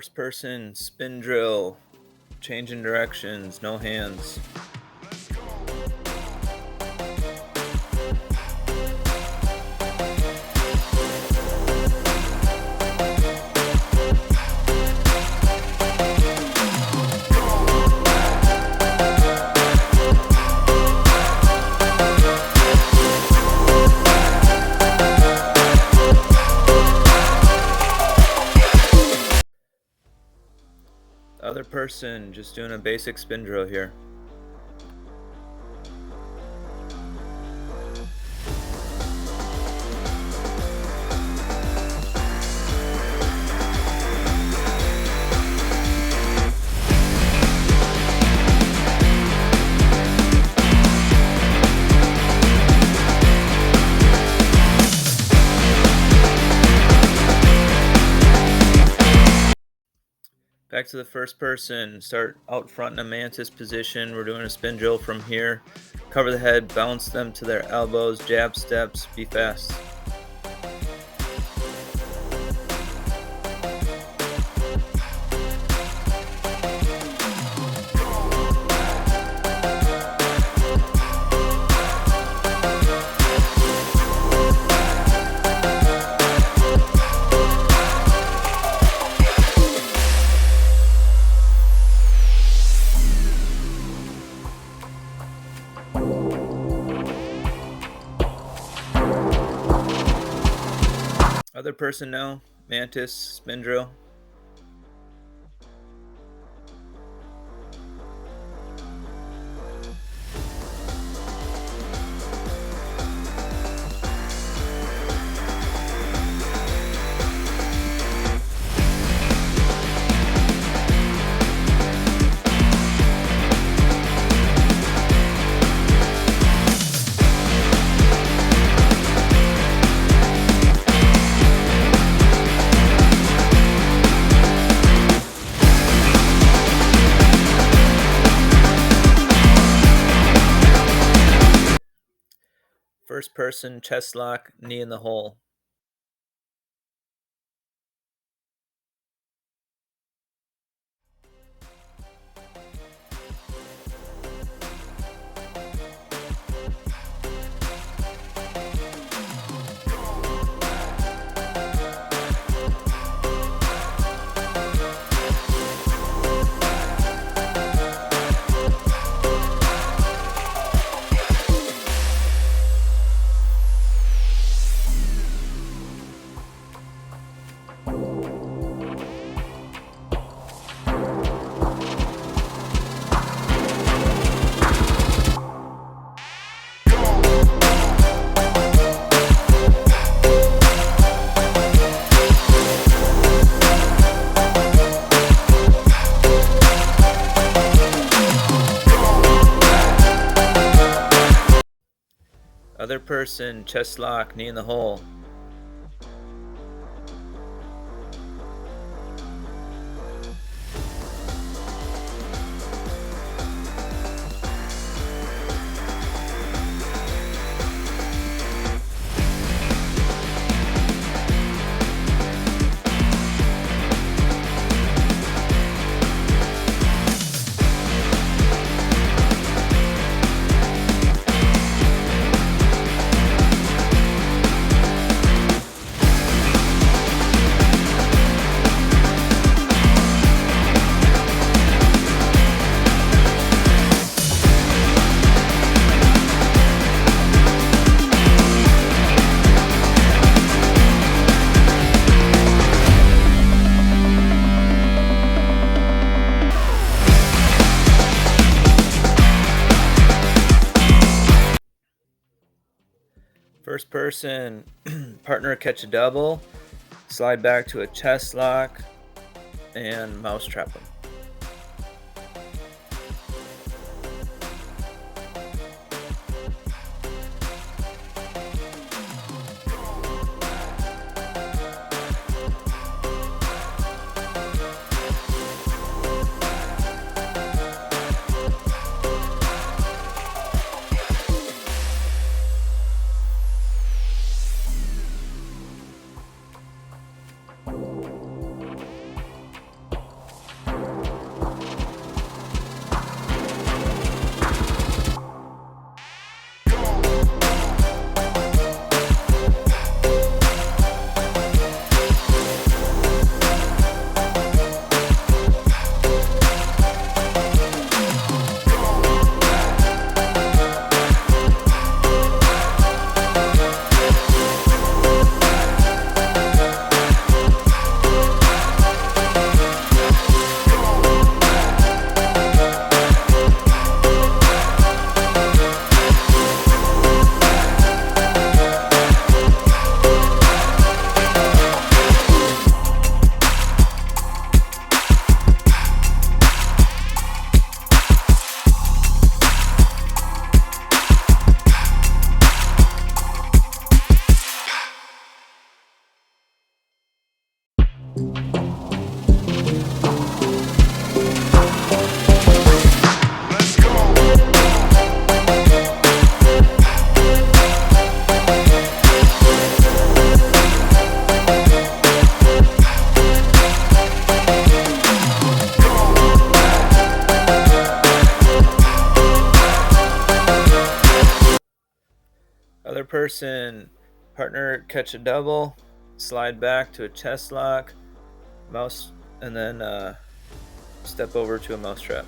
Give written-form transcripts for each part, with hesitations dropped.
First person spin drill, changing directions, no hands. Other person just doing a basic spin drill here. Back to the first person, start out front in a Mantis position. We're doing a spin drill from here. Cover the head, bounce them to their elbows, jab steps, be fast. Other person now, Mantis, spin drill. First person, chest lock, knee in the hole. Other person, chest lock, knee in the hole. First person, partner catch a double, slide back to a chest lock, and mouse trap them. person, partner catch a double, slide back to a chest lock, mouse, and then step over to a mouse trap.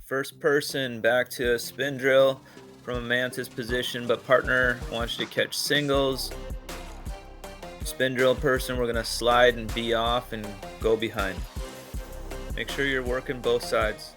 First person back to a spin drill from a Mantis position, but partner wants you to catch singles. Spin drill person, we're gonna slide and be off and go behind. Make sure you're working both sides.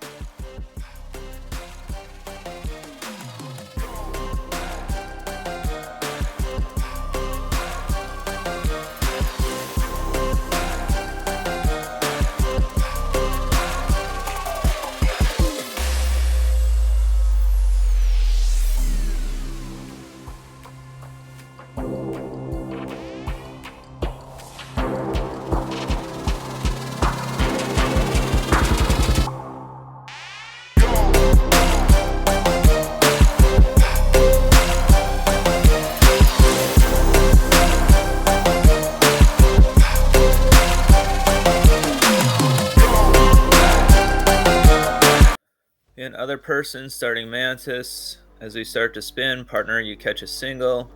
And other person starting Mantis, as we start to spin, partner, you catch a single,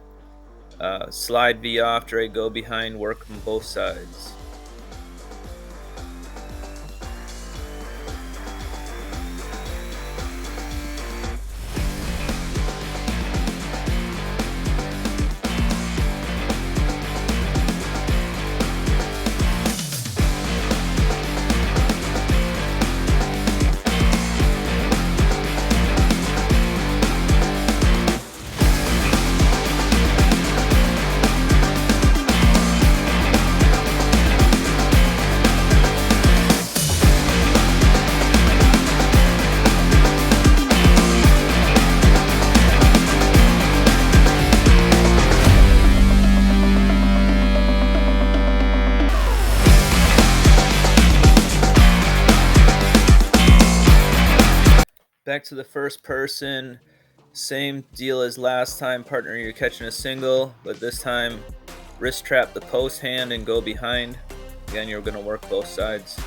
slide V off, drag go behind, work from both sides. Back to the first person, same deal as last time, partner, you're catching a single, but this time wrist trap the post hand and go behind. Again, you're going to work both sides.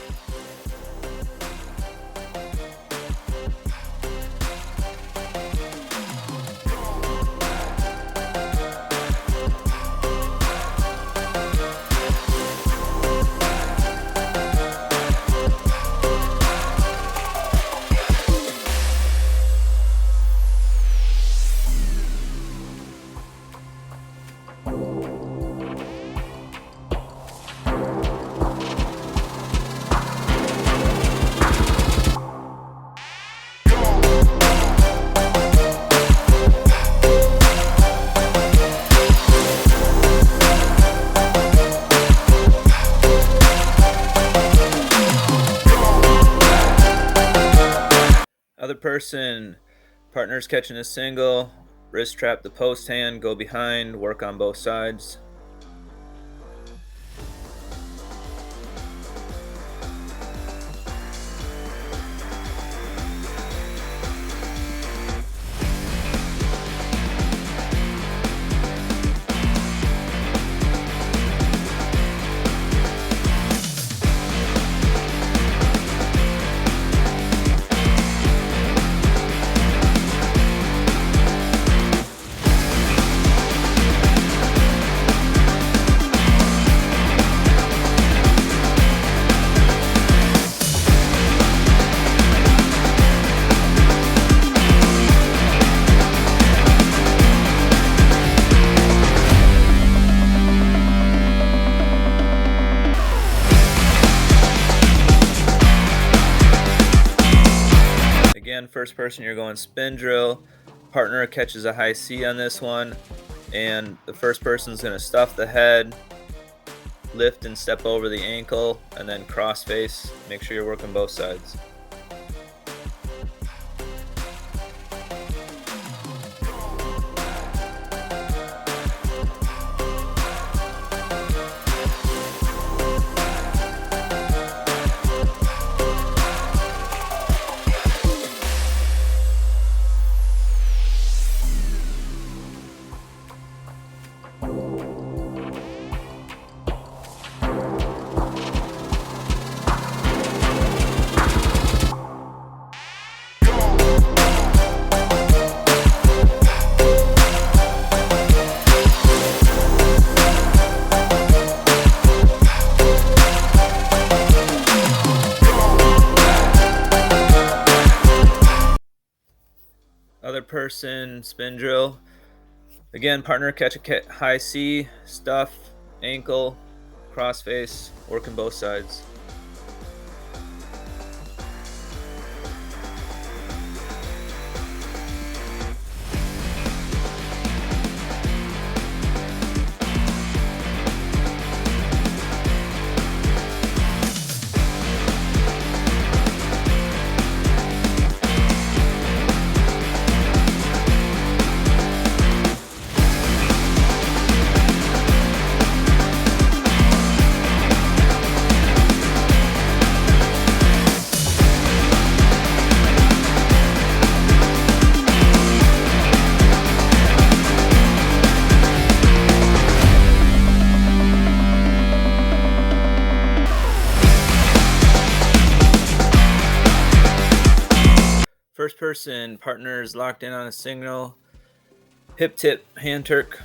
Other person, Partner's catching a single, wrist trap the post hand, go behind, work on both sides. Again, first person, you're going spin drill. Partner catches a high C on this one, and the first person's going to stuff the head, lift and step over the ankle, and then crossface. Make sure you're working both sides. Other person, spin drill. Again, partner catch a high C, stuff, ankle, crossface, working both sides. First person, partner is locked in on a signal, hip tip, hand turk.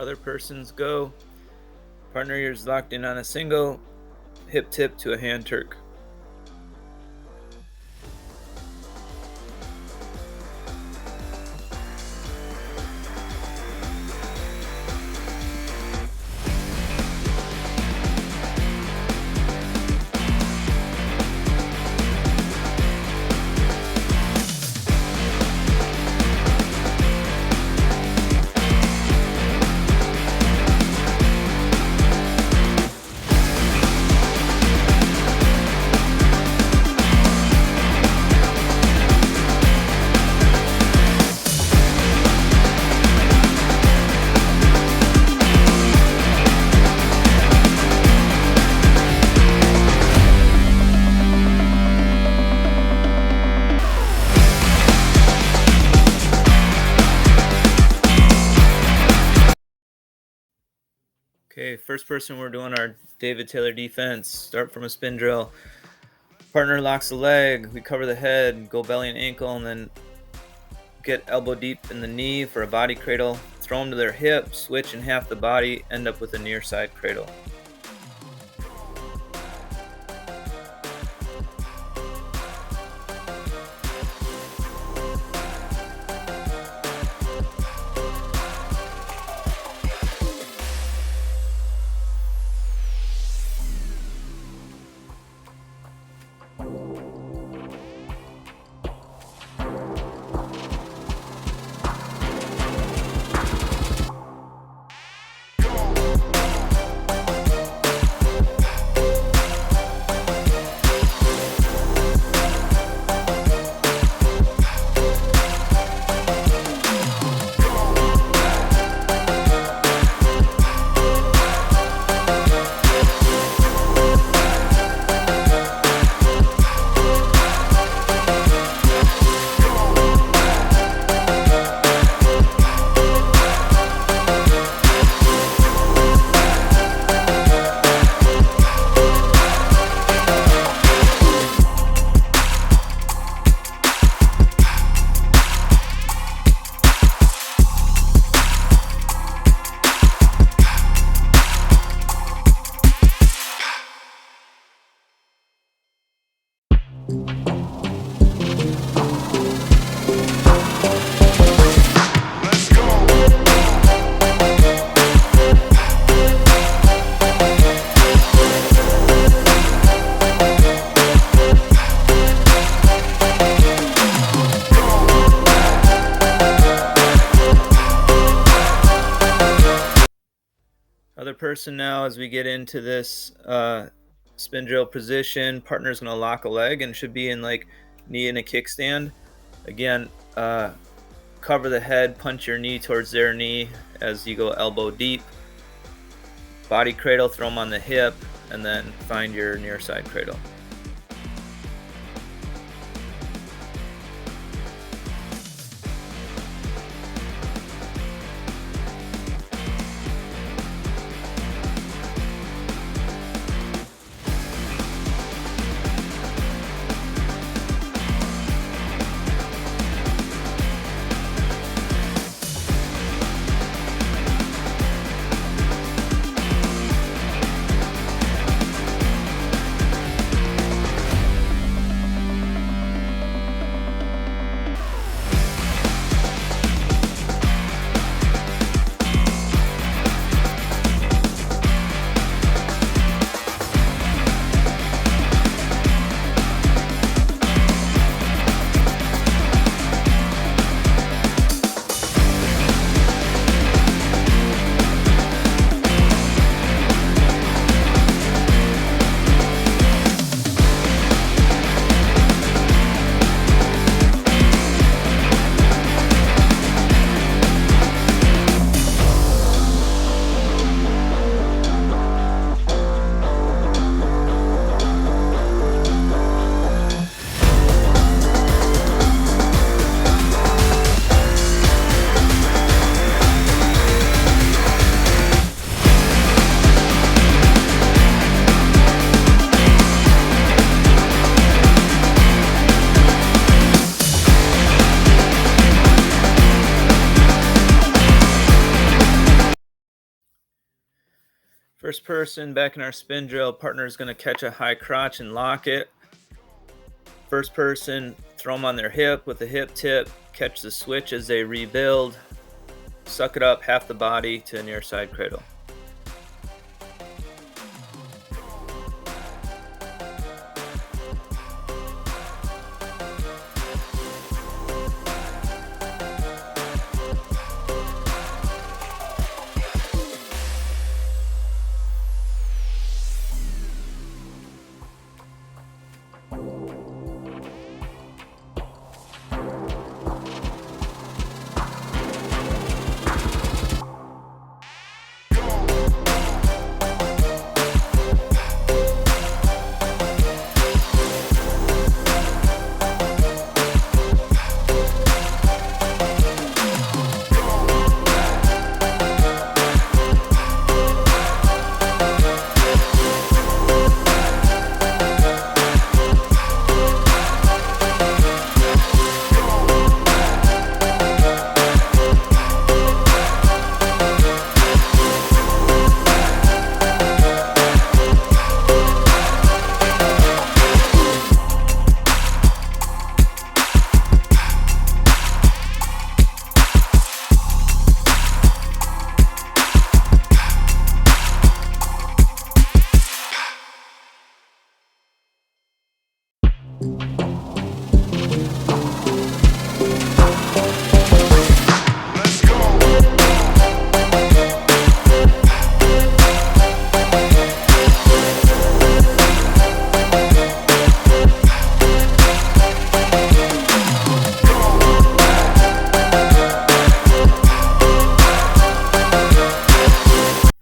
Other person's go. Partner is locked in on a single, hip tip to a hand turk. Okay, first person, we're doing our David Taylor defense. Start from a spin drill. Partner locks the leg, we cover the head, go belly and ankle, and then get elbow deep in the knee for a body cradle. Throw them to their hip, switch in half the body, end up with a near side cradle. Other person now, as we get into this spin drill position, partner's going to lock a leg and should be in like knee in a kickstand. Again, cover the head, punch your knee towards their knee as you go elbow deep. Body cradle, throw them on the hip, and then find your near side cradle. First person, back in our spin drill, partner is going to catch a high crotch and lock it. First person, throw them on their hip with the hip tip, catch the switch as they rebuild, suck it up half the body to a near side cradle.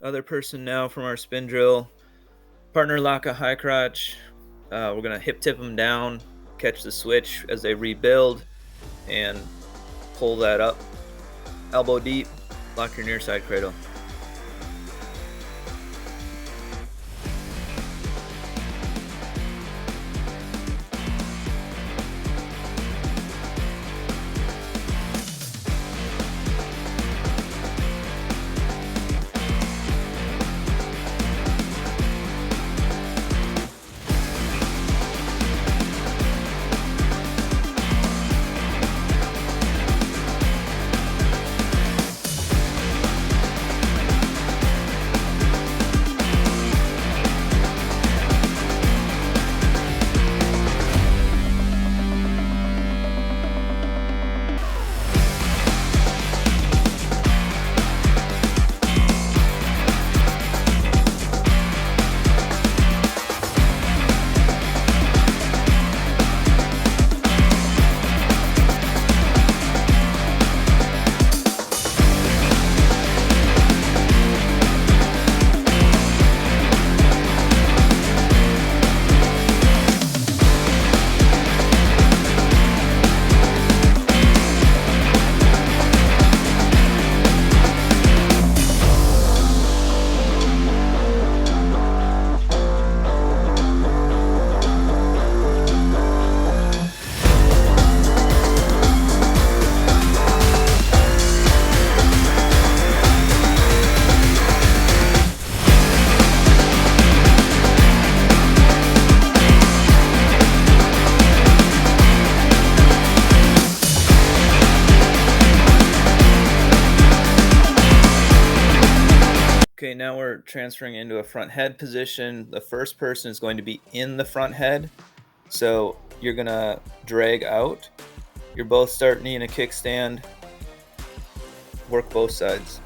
Other person now from our spin drill. Partner lock a high crotch. We're going to hip tip them down, catch the switch as they rebuild, and pull that up. Elbow deep, lock your near side cradle. Okay, now we're transferring into a front head position. The first person is going to be in the front head. So you're going to drag out. You're both start knee in a kickstand. Work both sides.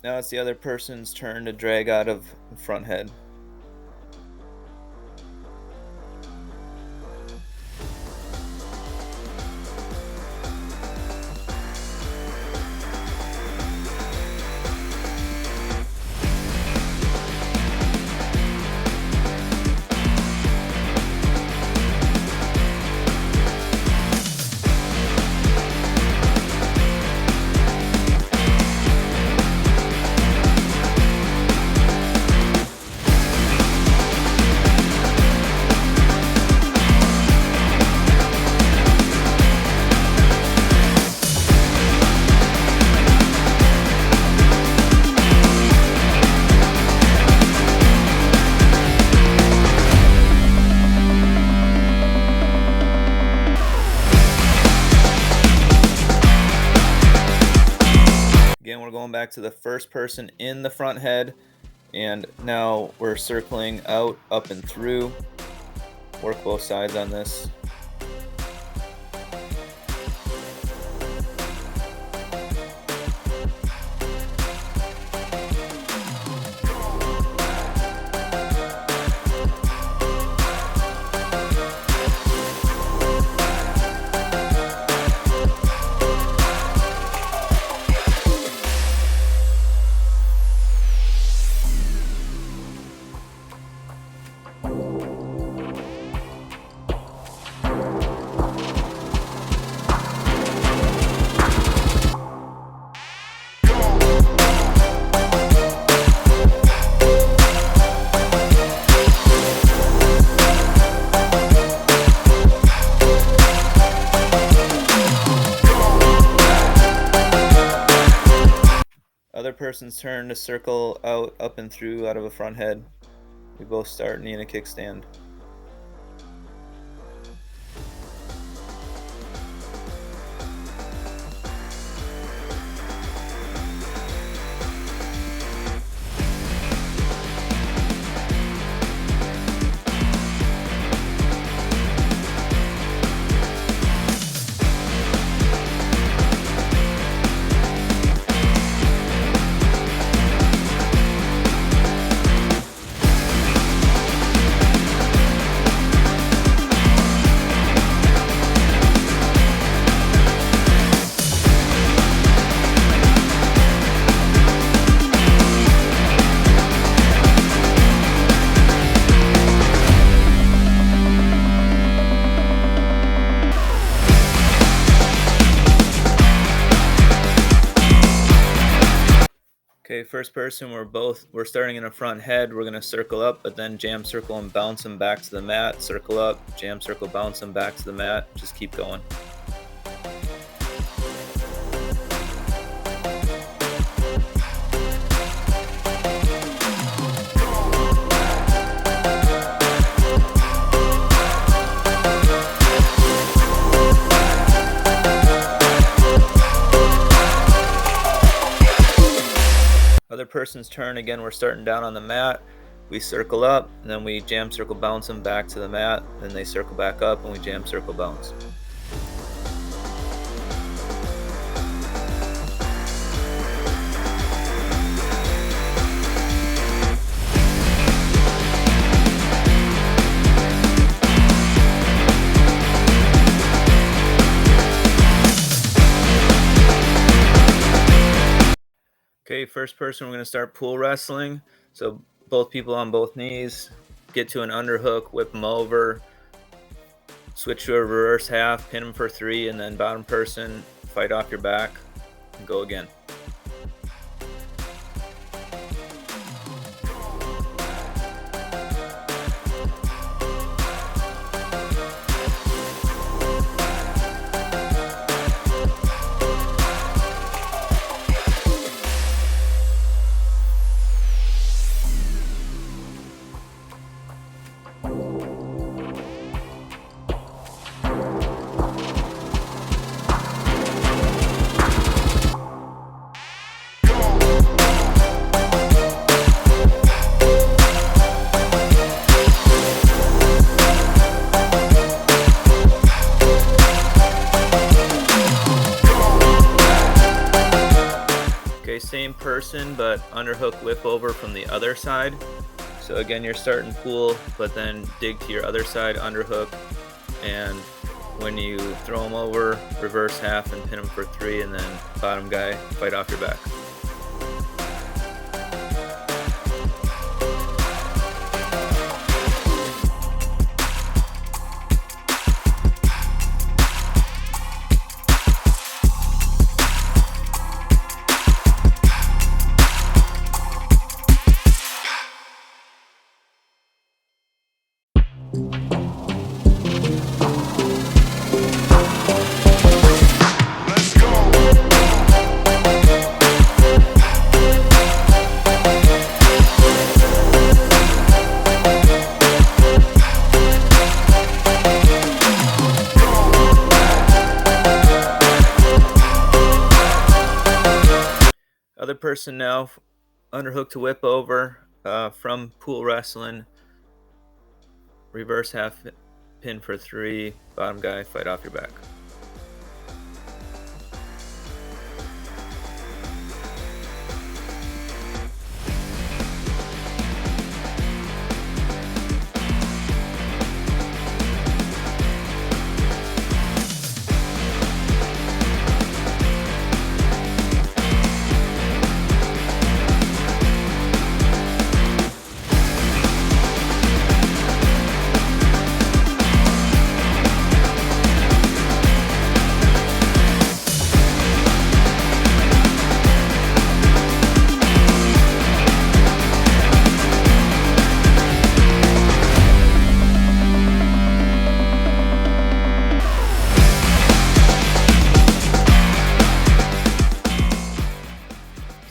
Now it's the other person's turn to drag out of the front head. Again, we're going back to the first person in the front head, and now we're circling out, up and through. Work both sides on this. person's turn to circle out, up and through out of a front head. We both start knee and a kickstand. Okay, first person, we're starting in a front head. We're gonna circle up, but then jam circle and bounce them back to the mat. Circle up, jam circle, bounce them back to the mat. Just keep going. Other person's turn. Again, we're starting down on the mat. We circle up, and then we jam circle bounce them back to the mat. Then they circle back up, and we jam circle bounce. Okay, first person, we're going to start pool wrestling. So both people on both knees, get to an underhook, whip them over, switch to a reverse half, pin them for 3, and then bottom person, fight off your back, and go again. Same person, but underhook whip over from the other side. So again, you're starting pool, but then dig to your other side, underhook, and when you throw them over, reverse half and pin them for 3, and then bottom guy, fight off your back. Other person now, underhook to whip over from pool wrestling, reverse half pin for 3, bottom guy, fight off your back.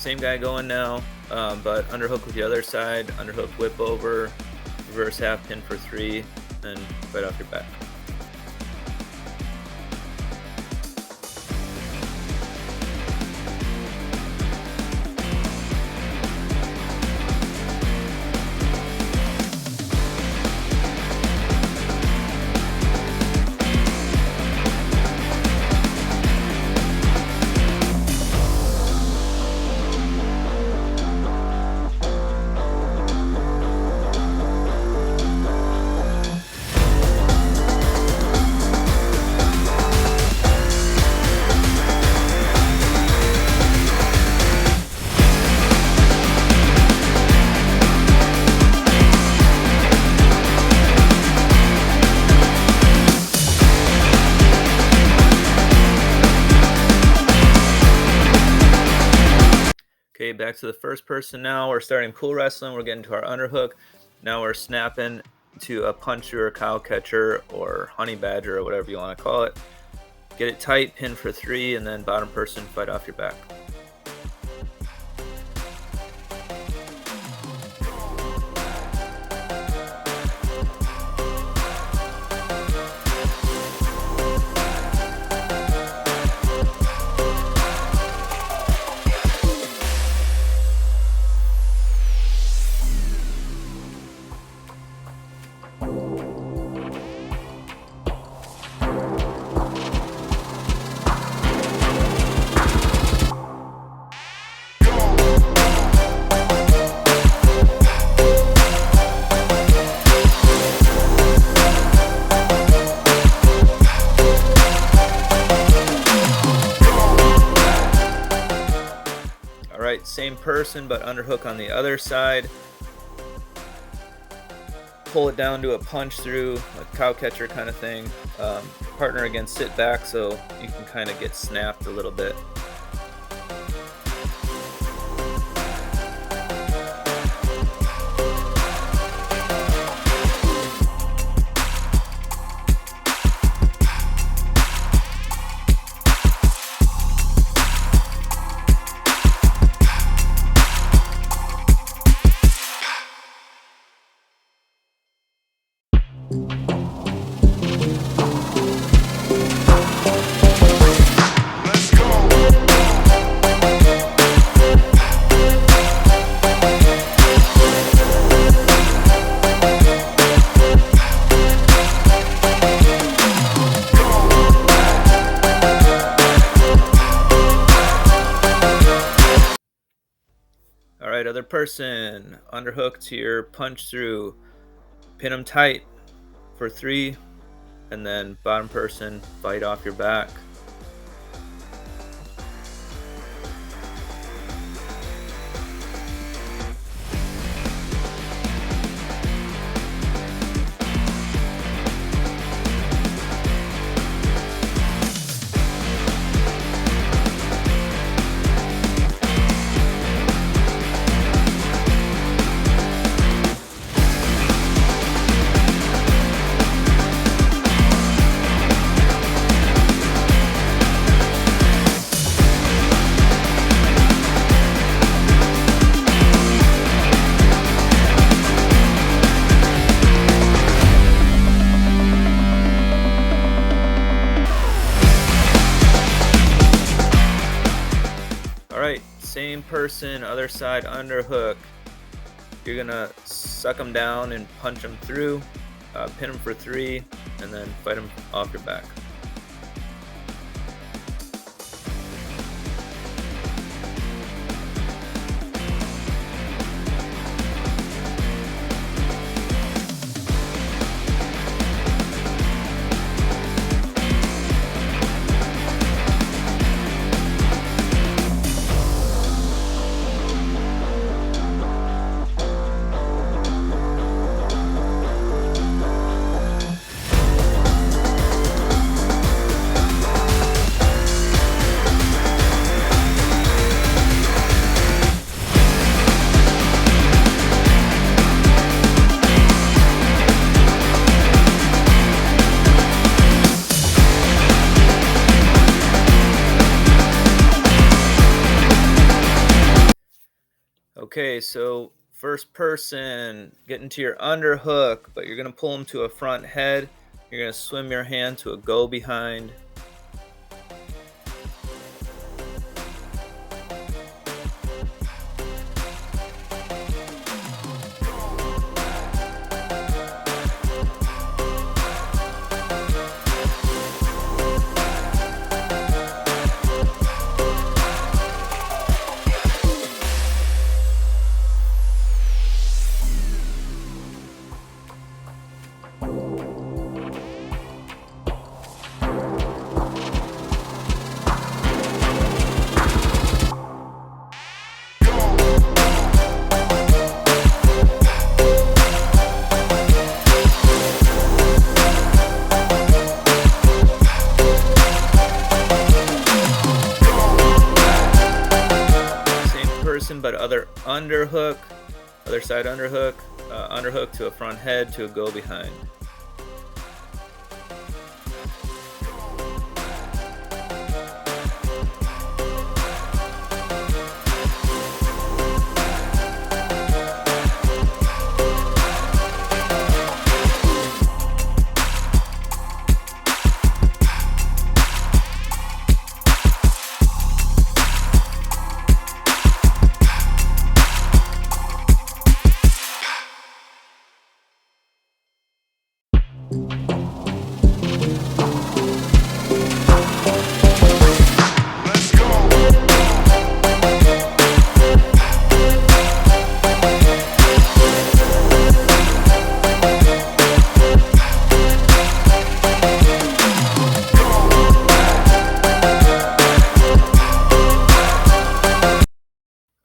same guy going now, but underhook with the other side, underhook whip over, reverse half pin for 3, and fight off your back. Okay, back to the first person now. We're starting pool wrestling. We're getting to our underhook. Now we're snapping to a puncher, or cow catcher, or honey badger, or whatever you want to call it. Get it tight, pin for 3, and then bottom person, fight off your back. Alright, same person, but underhook on the other side. Pull it down to a punch through, a cow catcher kind of thing. Partner again, sit back so you can kind of get snapped a little bit. Alright, other person, underhook to your punch through, pin them tight for 3, and then bottom person, fight off your back. Alright, same person, other side, underhook. You're gonna suck them down and punch them through, pin them for 3, and then fight them off your back. Okay, so first person, get into your underhook, but you're gonna pull him to a front head. You're gonna swim your hand to a go behind. But other underhook, other side underhook, underhook to a front head to a go behind.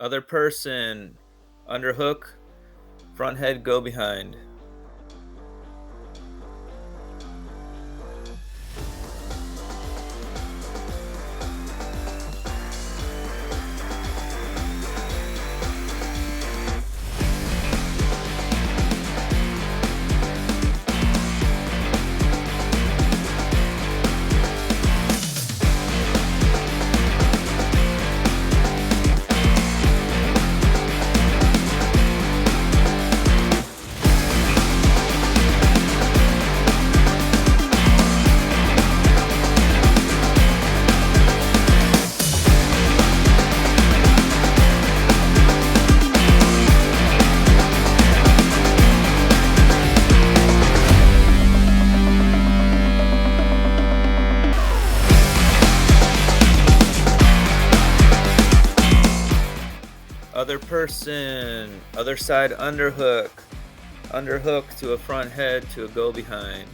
Other person, underhook, front head, go behind. Other person, other side underhook, underhook to a front head to a go behind.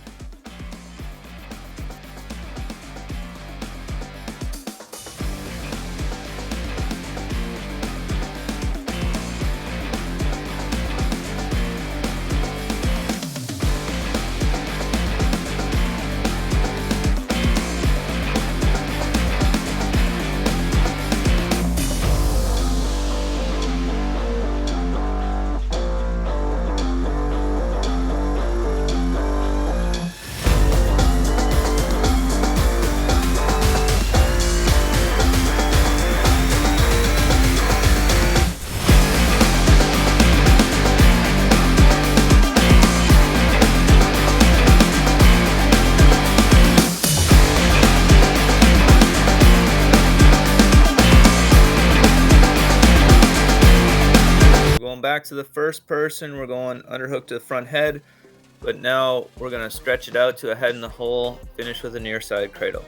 Going back to the first person, we're going underhook to the front head, but now we're going to stretch it out to a head in the hole, finish with a near side cradle.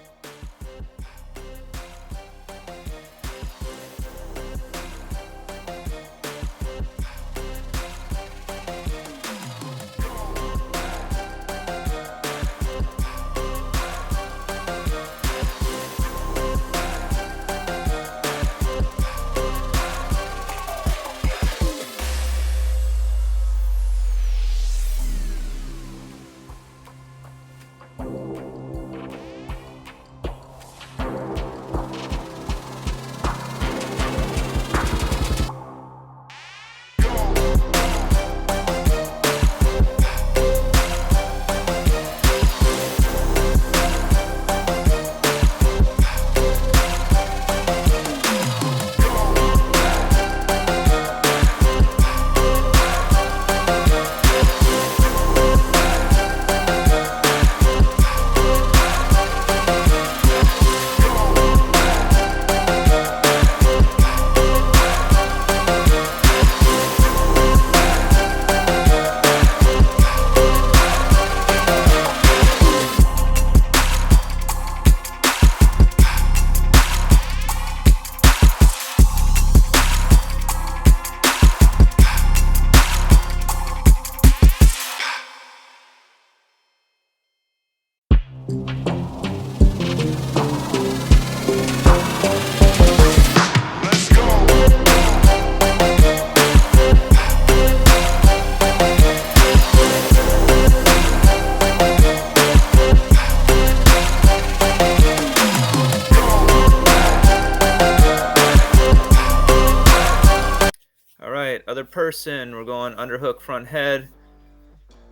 other person, we're going underhook front head.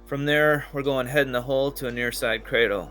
From there, we're going head in the hole to a near side cradle.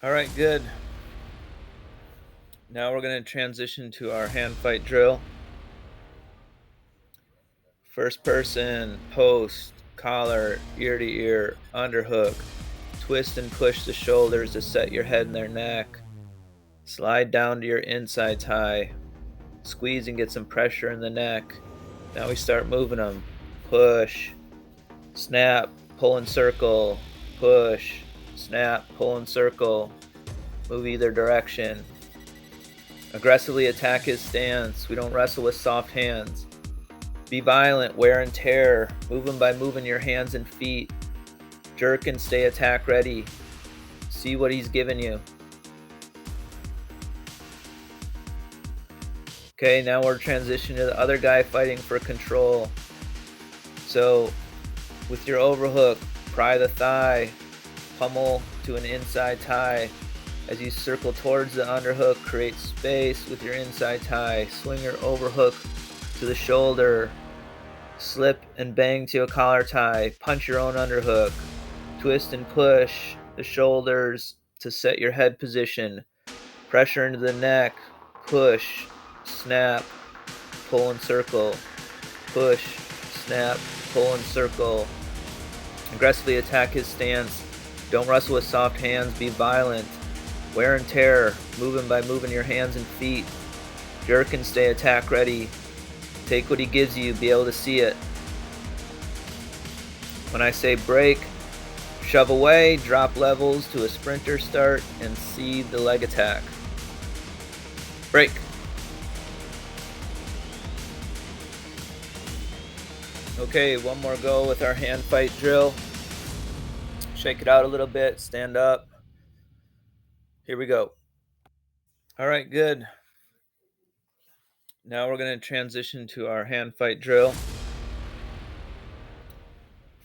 All right, good. Now we're going to transition to our hand fight drill. First person, post, collar, ear to ear, underhook. Twist and push the shoulders to set your head in their neck. Slide down to your inside tie. Squeeze and get some pressure in the neck. Now we start moving them. Push, snap, pull and circle, push, snap, pull and circle. Move either direction. Aggressively attack his stance. We don't wrestle with soft hands. Be violent, wear and tear. Move him by moving your hands and feet. Jerk and stay attack ready. See what he's giving you. Okay, now we're transitioning to the other guy fighting for control. So, with your overhook, pry the thigh, pummel to an inside tie. As you circle towards the underhook, create space with your inside tie. Swing your overhook to the shoulder. Slip and bang to a collar tie. Punch your own underhook. Twist and push the shoulders to set your head position. Pressure into the neck. Push, snap, pull and circle. Push, snap, pull and circle. Aggressively attack his stance. Don't wrestle with soft hands. Be violent. Wear and tear. Move him by moving your hands and feet. Jerk and stay attack ready. Take what he gives you. Be able to see it. When I say break, shove away, drop levels to a sprinter start, and see the leg attack. Break. Okay, one more go with our hand fight drill. Shake it out a little bit, stand up. Here we go. All right, good. Now we're going to transition to our hand fight drill.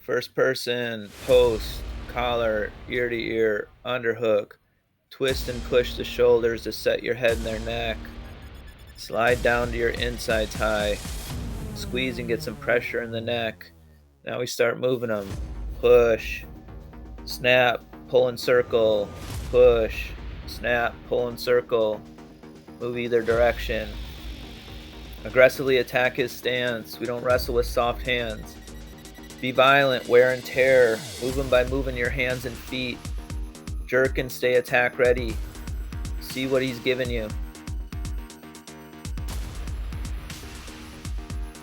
First person, post, collar, ear to ear, underhook. Twist and push the shoulders to set your head in their neck. Slide down to your inside tie. Squeeze and get some pressure in the neck. Now we start moving them. Push, snap, pull and circle, push, snap, pull and circle. Move either direction. Aggressively attack his stance. We don't wrestle with soft hands. Be violent, wear and tear. Move him by moving your hands and feet. Jerk and stay attack ready. See what he's giving you.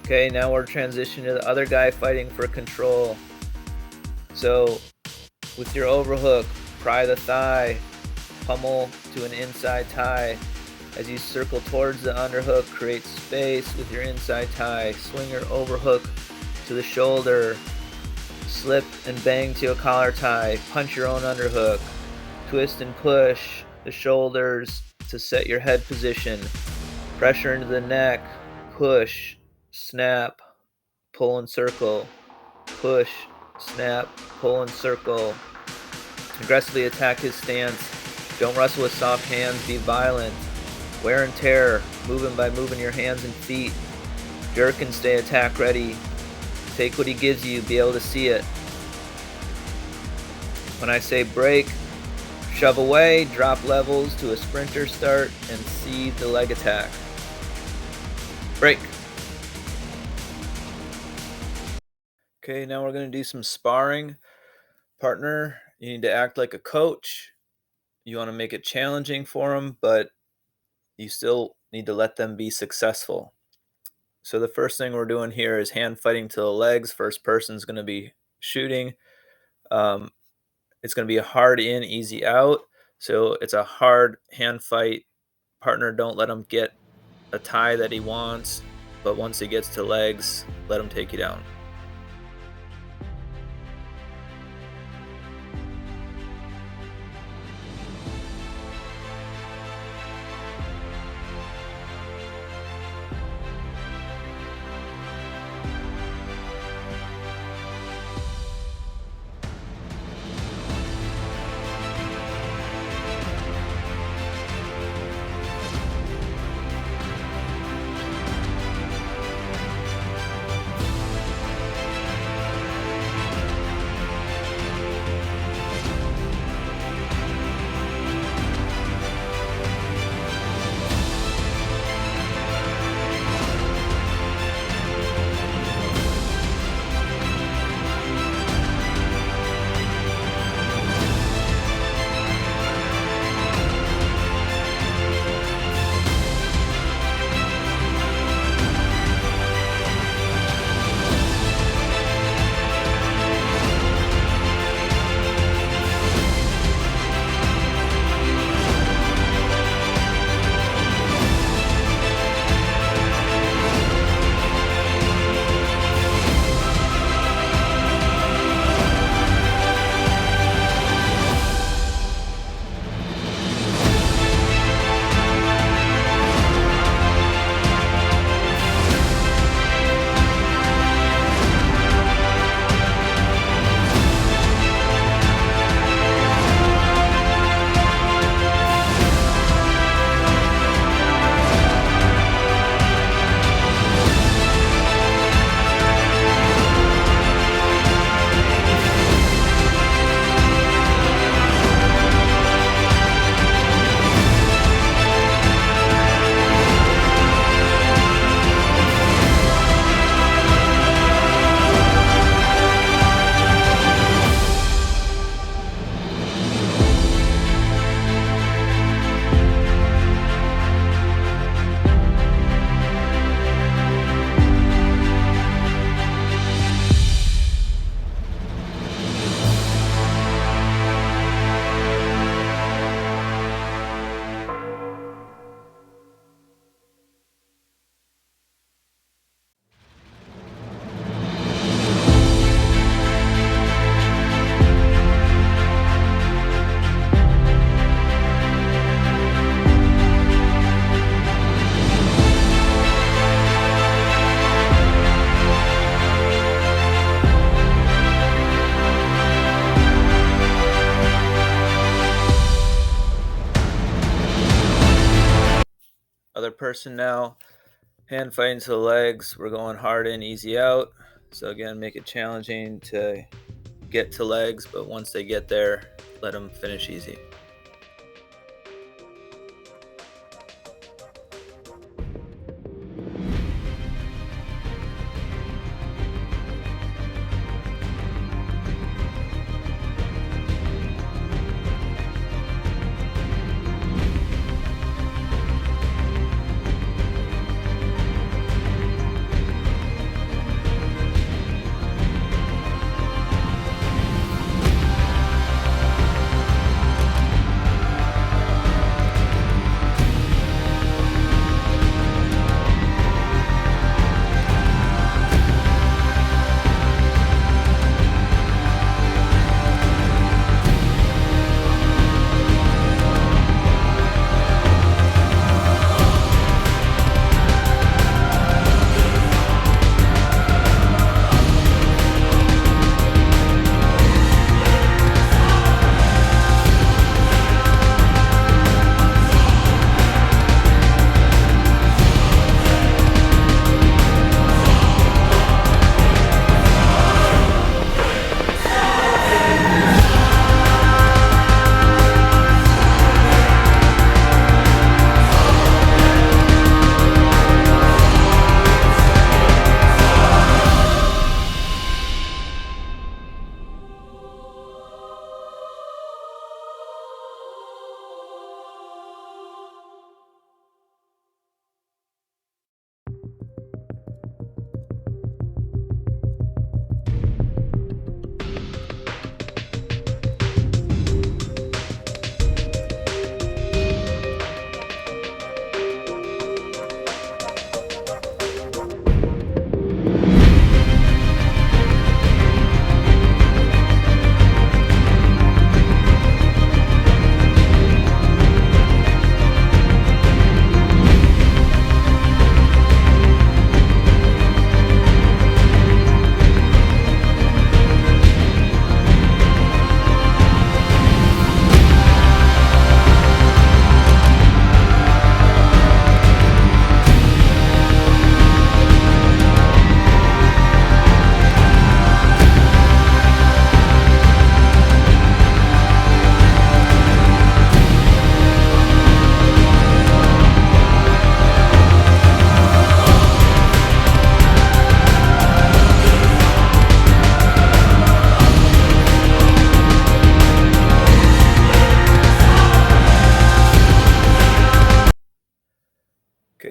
Okay, now we're transitioning to the other guy fighting for control. So, with your overhook, pry the thigh, pummel to an inside tie. As you circle towards the underhook, create space with your inside tie. Swing your overhook to the shoulder. Slip and bang to a collar tie. Punch your own underhook. Twist and push the shoulders to set your head position. Pressure into the neck. Push, snap, pull and circle. Push, snap, pull and circle. Aggressively attack his stance. Don't wrestle with soft hands. Be violent. Wear and tear. Moving by moving your hands and feet. Jerk and stay attack ready. Take what he gives you. Be able to see it. When I say break, shove away, drop levels to a sprinter start, and see the leg attack. Break. Okay, now we're going to do some sparring. Partner, you need to act like a coach. You want to make it challenging for them, but you still need to let them be successful. So the first thing we're doing here is hand fighting to the legs. First person's going to be shooting. It's going to be a hard in, easy out. So it's a hard hand fight. Partner, don't let him get a tie that he wants, but once he gets to legs, let him take you down. Other person now, hand fighting to the legs. We're going hard in, easy out. So again, make it challenging to get to legs, but once they get there, let them finish easy.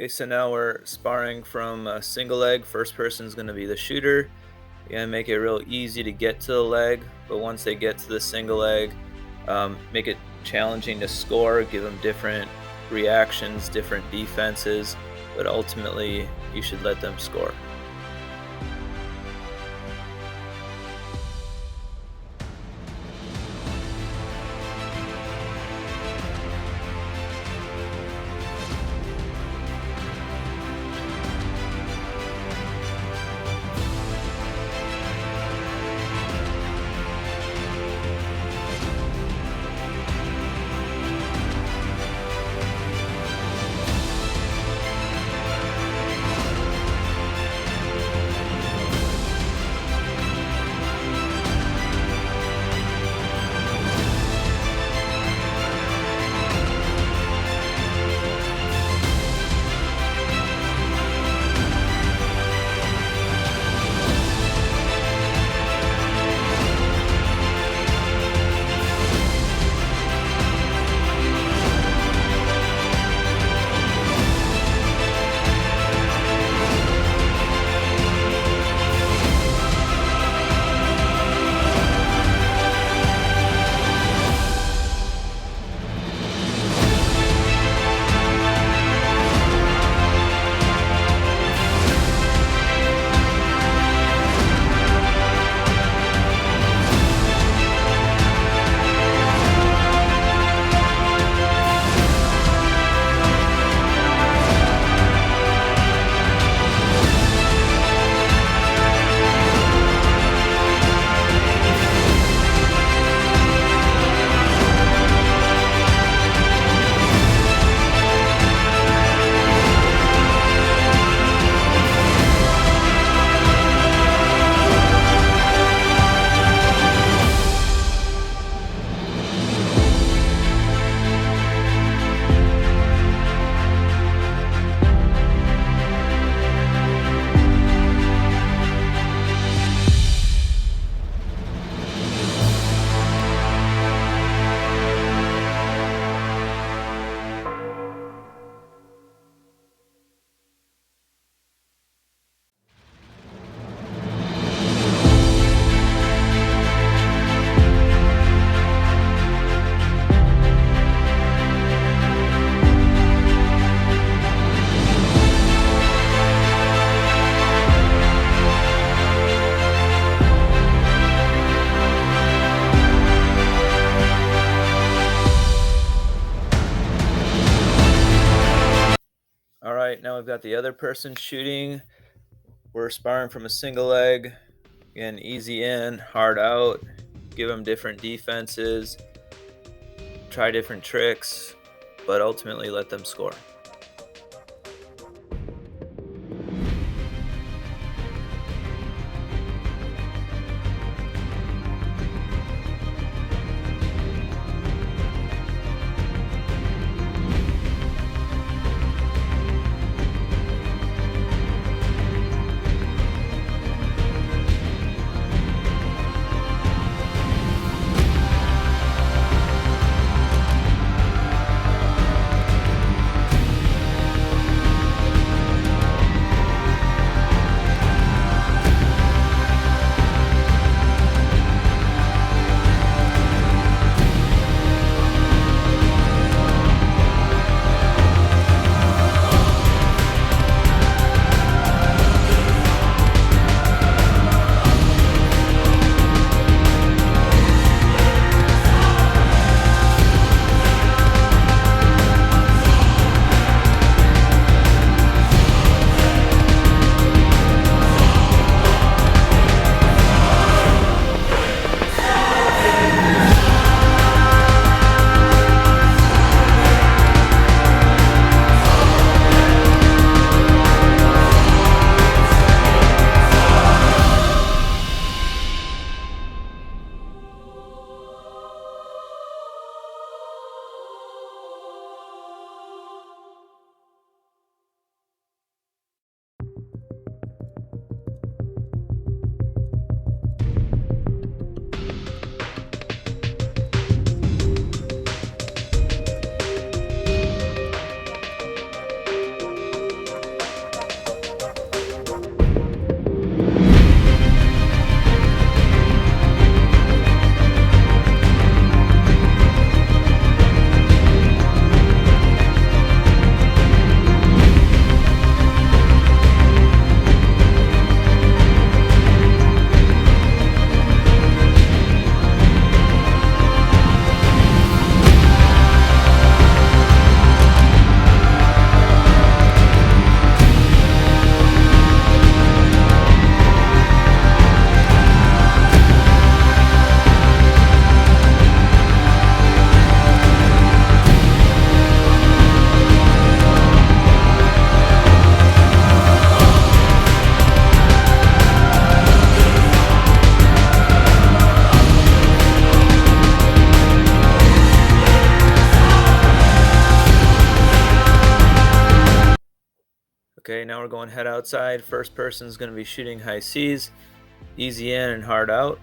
Okay, so now we're sparring from a single leg. First person is going to be the shooter. You're gonna make it real easy to get to the leg, but once they get to the single leg, make it challenging to score, give them different reactions, different defenses, but ultimately you should let them score. All right, now we've got the other person shooting. We're sparring from a single leg. Again, easy in, hard out. Give them different defenses. Try different tricks, but ultimately let them score. Okay, now we're going head outside. First person's going to be shooting high C's, easy in and hard out.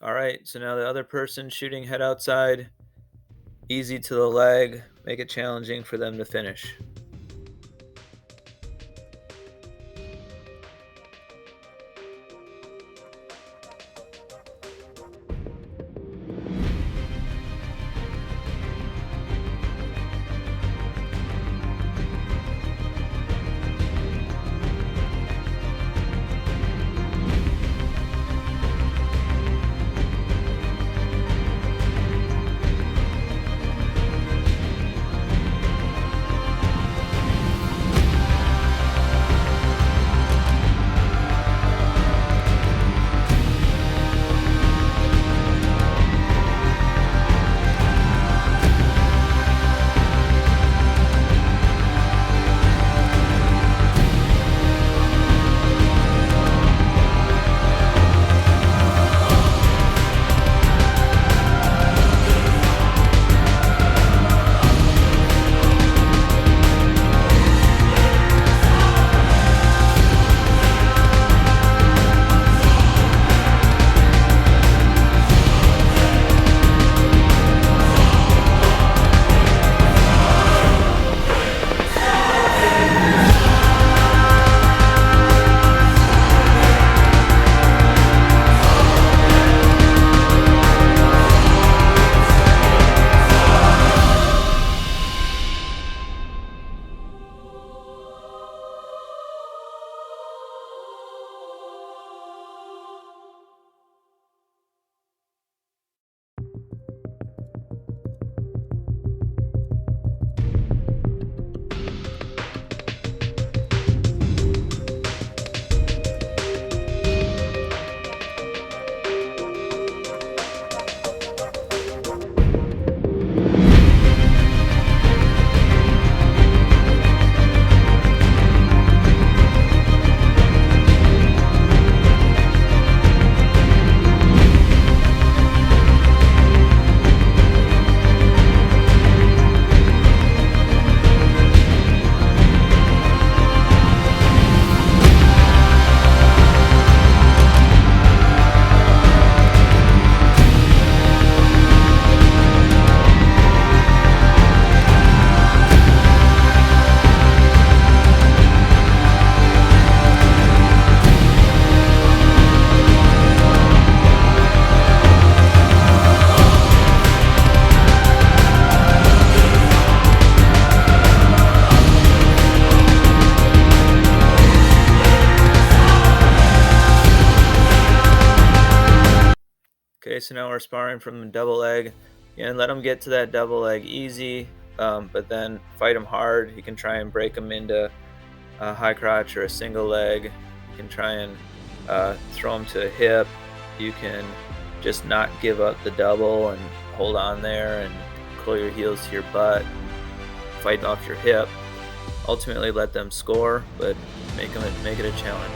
All right, so now the other person shooting head outside, easy to the leg, make it challenging for them to finish. Okay, so now we're sparring from a double leg. And let him get to that double leg easy, but then fight him hard. You can try and break him into a high crotch or a single leg. You can try and throw him to a hip. You can just not give up the double and hold on there and curl your heels to your butt and fight off your hip. Ultimately, let them score, but make it a challenge.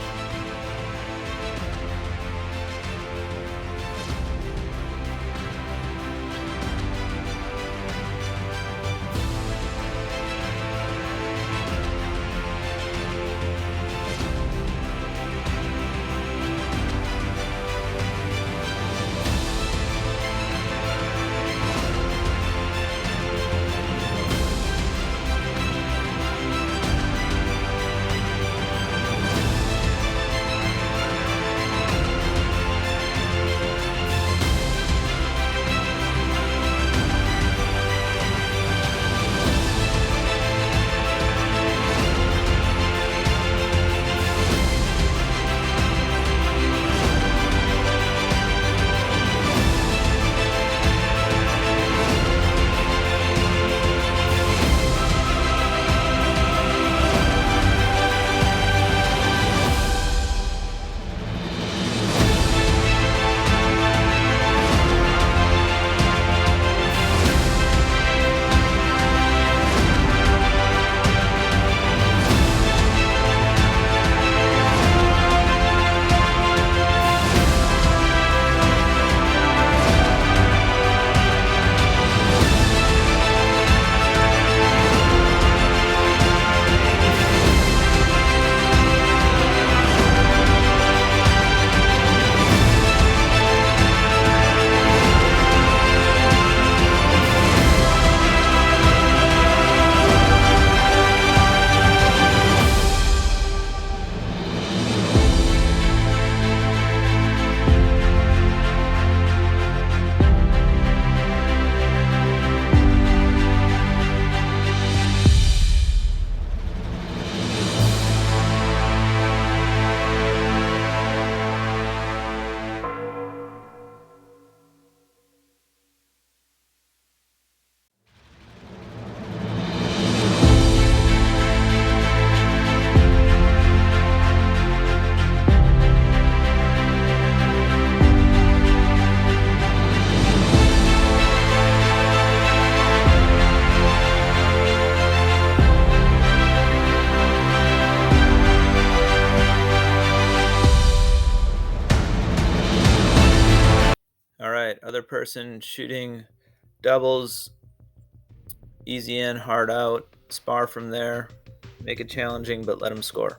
All right, other person shooting doubles, easy in, hard out, spar from there, make it challenging, but let them score.